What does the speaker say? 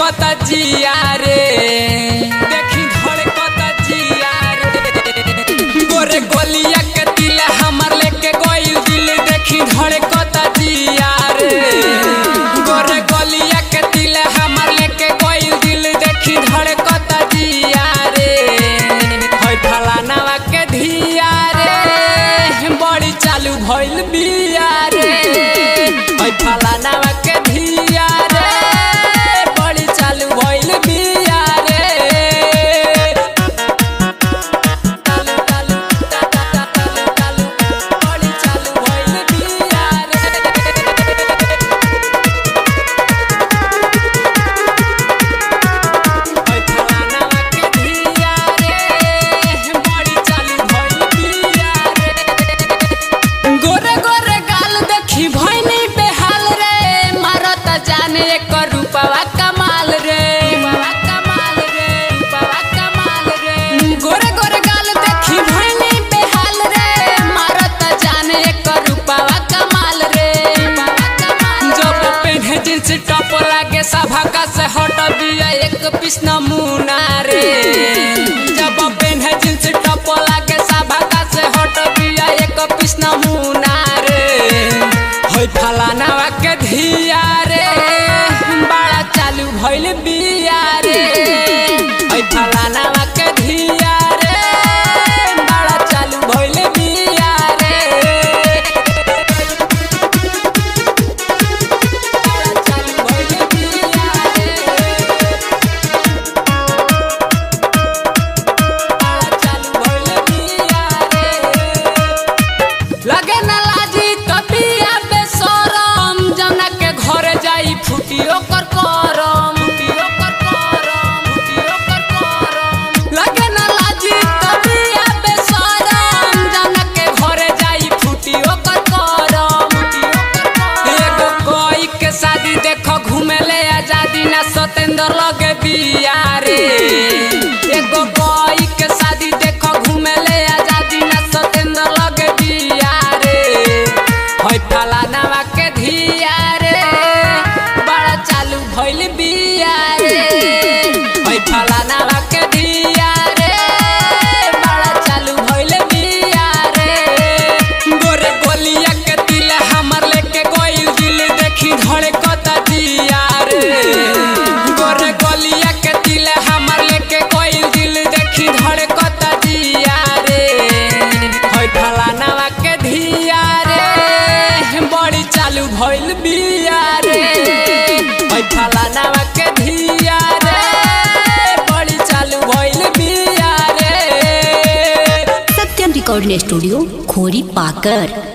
धड़कता जिया रे, देखी धड़कता जिया रे। गोरे गोलिया के दिल हमार लेके गइल दिल, देखी धड़कता जिया रे। गोरे गोलिया के दिल हमार लेके गइल दिल, देखी धड़कता जिया रे। होय फलानावा के धिया रे, बड़ी चालू भइल बिया रे। होय फलानावा के धिया रे, बड़ी चालू भइल बिया रे। चालू चालू चालू चालू बड़ी चालू भइल बिया रे। होय फलानावा के धिया रे, बड़ी चालू भइल बिया रे। गोरे गोरे गाल देखी भइनी बेहाल रे, मारत जाने एक रूपवा कमाल रे, कमाल रे, कमाल रे। गोरे गोरे गाल देखी भइनी बेहाल रे, मारत जाने एक रूपवा कमाल रे, कमाल। जब पेन्हे जींस टॉप लागे सभा का से हट बिया एक पीस नमूना रे। जब पेन्हे जींस टॉप लागे सभा का से हट बिया एक पीस नमूना रे। होय फलानावा के धिया रे, बड़ा चालू भइल बिया रे। होय फलानावा के धिया रे, बड़ा चालू भइल बिया रे। बड़ा चालू भइल बिया रे। बड़ा चालू भइल बिया रे। लगे ना लाजी तबिया बेशरम, जना के घरे जाई फुटी ओकर करम, फुटी ओकर करम, फुटी ओकर करम। लगे ना लाजी तबिया बेशरम, जना के घरे जाई फुटी ओकर करम, फुटी ओकर करम। एगो कोई के शादी देखो घूमे ले आजादी ना सतेंद्र लगे बिया रे। एगो कोई के शादी देखो घूमे ले आजादी ना सतेंद्र लगे बिया रे। होय फलानावा के धिया रे, बड़ा चालू भइल बिया रे। होय फलानावा के धिया रे, बड़ा चालू भइल बिया रे। गोरे गोलिया के दिल हमार लेके गइल दिल, देखी धड़कता जिया रे। गोरे गोलिया के दिल हमार लेके गइल दिल, देखी धड़कता जिया रे। होय फलानावा के धिया रे, बड़ी चालू भइल बिया रे। होय फलानावा के धिया रे, बड़ी चालू भइल बिया रे। सत्यम रिकॉर्डिंग स्टूडियो खोरी पाकर।